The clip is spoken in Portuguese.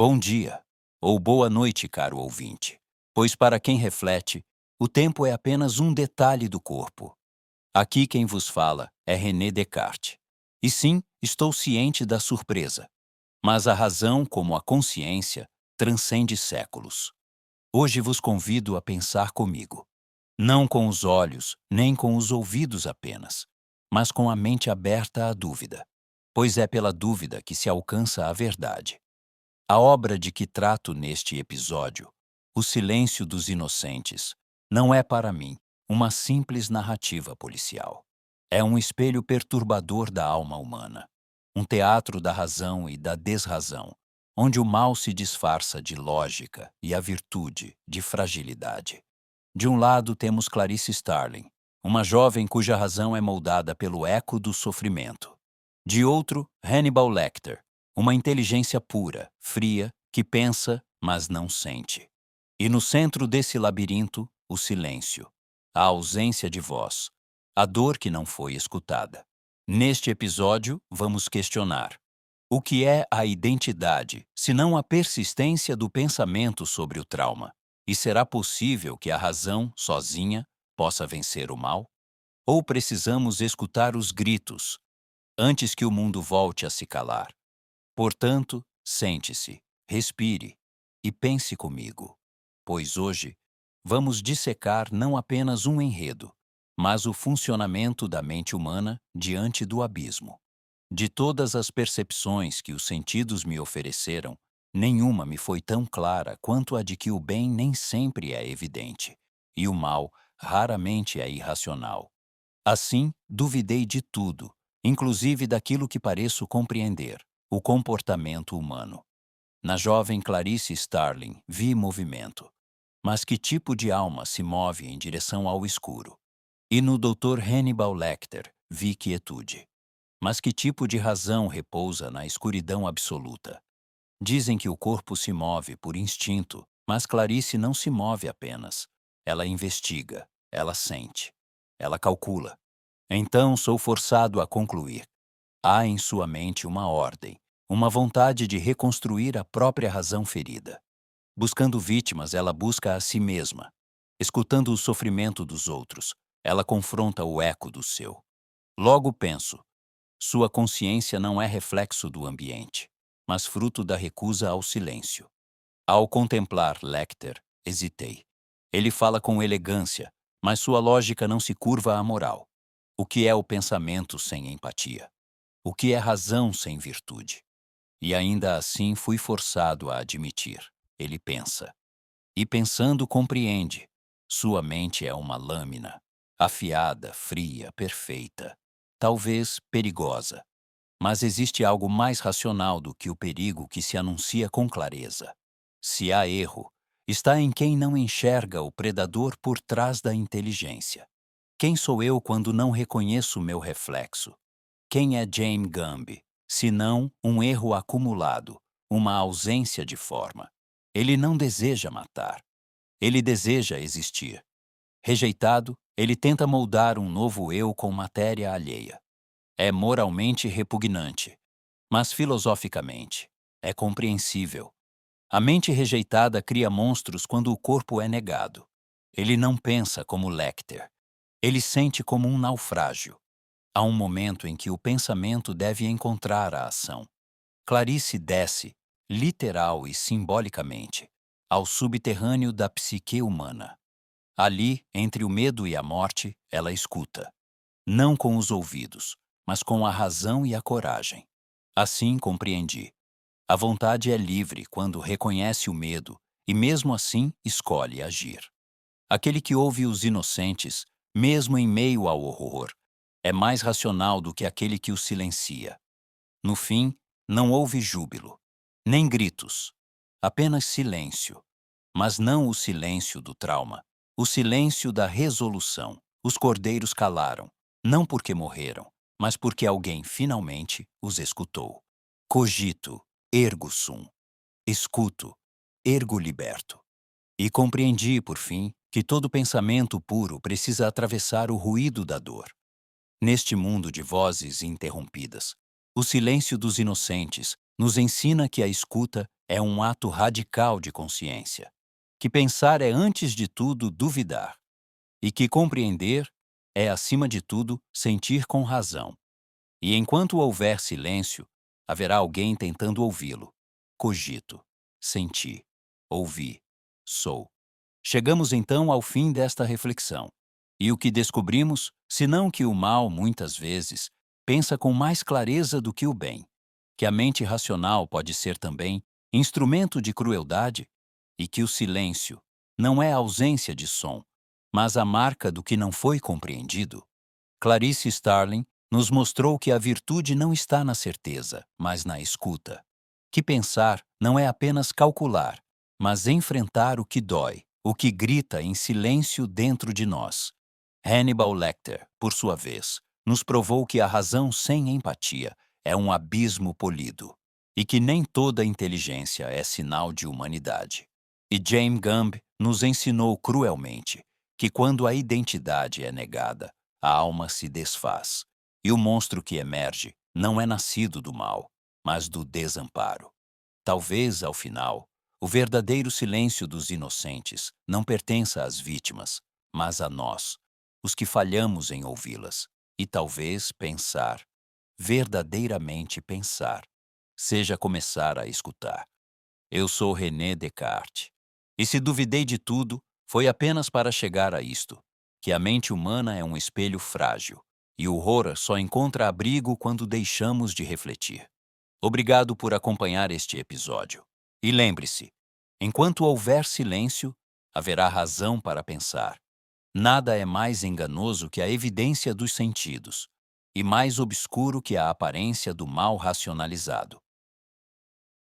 Bom dia, ou boa noite, caro ouvinte, pois para quem reflete, o tempo é apenas um detalhe do corpo. Aqui quem vos fala é René Descartes. E sim, estou ciente da surpresa, mas a razão, como a consciência, transcende séculos. Hoje vos convido a pensar comigo, não com os olhos, nem com os ouvidos apenas, mas com a mente aberta à dúvida, pois é pela dúvida que se alcança a verdade. A obra de que trato neste episódio, O Silêncio dos Inocentes, não é para mim uma simples narrativa policial. É um espelho perturbador da alma humana, um teatro da razão e da desrazão, onde o mal se disfarça de lógica e a virtude de fragilidade. De um lado temos Clarice Starling, uma jovem cuja razão é moldada pelo eco do sofrimento. De outro, Hannibal Lecter, uma inteligência pura, fria, que pensa, mas não sente. E no centro desse labirinto, o silêncio, a ausência de voz, a dor que não foi escutada. Neste episódio, vamos questionar: o que é a identidade, se não a persistência do pensamento sobre o trauma? E será possível que a razão, sozinha, possa vencer o mal? Ou precisamos escutar os gritos, antes que o mundo volte a se calar? Portanto, sente-se, respire e pense comigo, pois hoje vamos dissecar não apenas um enredo, mas o funcionamento da mente humana diante do abismo. De todas as percepções que os sentidos me ofereceram, nenhuma me foi tão clara quanto a de que o bem nem sempre é evidente, e o mal raramente é irracional. Assim, duvidei de tudo, inclusive daquilo que pareço compreender, o comportamento humano. Na jovem Clarice Starling vi movimento. Mas que tipo de alma se move em direção ao escuro? E no Dr. Hannibal Lecter vi quietude. Mas que tipo de razão repousa na escuridão absoluta? Dizem que o corpo se move por instinto, mas Clarice não se move apenas. Ela investiga, ela sente, ela calcula. Então sou forçado a concluir. Há em sua mente uma ordem, uma vontade de reconstruir a própria razão ferida. Buscando vítimas, ela busca a si mesma. Escutando o sofrimento dos outros, ela confronta o eco do seu. Logo penso, sua consciência não é reflexo do ambiente, mas fruto da recusa ao silêncio. Ao contemplar Lecter, hesitei. Ele fala com elegância, mas sua lógica não se curva à moral. O que é o pensamento sem empatia? O que é razão sem virtude? E ainda assim fui forçado a admitir. Ele pensa. E pensando compreende. Sua mente é uma lâmina, afiada, fria, perfeita, talvez perigosa. Mas existe algo mais racional do que o perigo que se anuncia com clareza. Se há erro, está em quem não enxerga o predador por trás da inteligência. Quem sou eu quando não reconheço meu reflexo? Quem é James Gambi, se não um erro acumulado, uma ausência de forma? Ele não deseja matar. Ele deseja existir. Rejeitado, ele tenta moldar um novo eu com matéria alheia. É moralmente repugnante, mas filosoficamente é compreensível. A mente rejeitada cria monstros quando o corpo é negado. Ele não pensa como Lecter. Ele sente como um naufrágio. Há um momento em que o pensamento deve encontrar a ação. Clarice desce, literal e simbolicamente, ao subterrâneo da psique humana. Ali, entre o medo e a morte, ela escuta. Não com os ouvidos, mas com a razão e a coragem. Assim compreendi. A vontade é livre quando reconhece o medo e, mesmo assim, escolhe agir. Aquele que ouve os inocentes, mesmo em meio ao horror, é mais racional do que aquele que os silencia. No fim, não houve júbilo, nem gritos, apenas silêncio. Mas não o silêncio do trauma, o silêncio da resolução. Os cordeiros calaram, não porque morreram, mas porque alguém finalmente os escutou. Cogito, ergo sum. Escuto, ergo liberto. E compreendi, por fim, que todo pensamento puro precisa atravessar o ruído da dor. Neste mundo de vozes interrompidas, o silêncio dos inocentes nos ensina que a escuta é um ato radical de consciência, que pensar é, antes de tudo, duvidar, e que compreender é, acima de tudo, sentir com razão. E enquanto houver silêncio, haverá alguém tentando ouvi-lo. Cogito, senti, ouvi, sou. Chegamos então ao fim desta reflexão. E o que descobrimos, senão que o mal, muitas vezes, pensa com mais clareza do que o bem, que a mente racional pode ser também instrumento de crueldade e que o silêncio não é a ausência de som, mas a marca do que não foi compreendido. Clarice Starling nos mostrou que a virtude não está na certeza, mas na escuta. Que pensar não é apenas calcular, mas enfrentar o que dói, o que grita em silêncio dentro de nós. Hannibal Lecter, por sua vez, nos provou que a razão sem empatia é um abismo polido e que nem toda inteligência é sinal de humanidade. E James Gumb nos ensinou cruelmente que quando a identidade é negada, a alma se desfaz, e o monstro que emerge não é nascido do mal, mas do desamparo. Talvez, ao final, o verdadeiro silêncio dos inocentes não pertença às vítimas, mas a nós, os que falhamos em ouvi-las, e talvez pensar, verdadeiramente pensar, seja começar a escutar. Eu sou René Descartes, e se duvidei de tudo, foi apenas para chegar a isto, que a mente humana é um espelho frágil, e o horror só encontra abrigo quando deixamos de refletir. Obrigado por acompanhar este episódio. E lembre-se, enquanto houver silêncio, haverá razão para pensar. Nada é mais enganoso que a evidência dos sentidos, e mais obscuro que a aparência do mal racionalizado.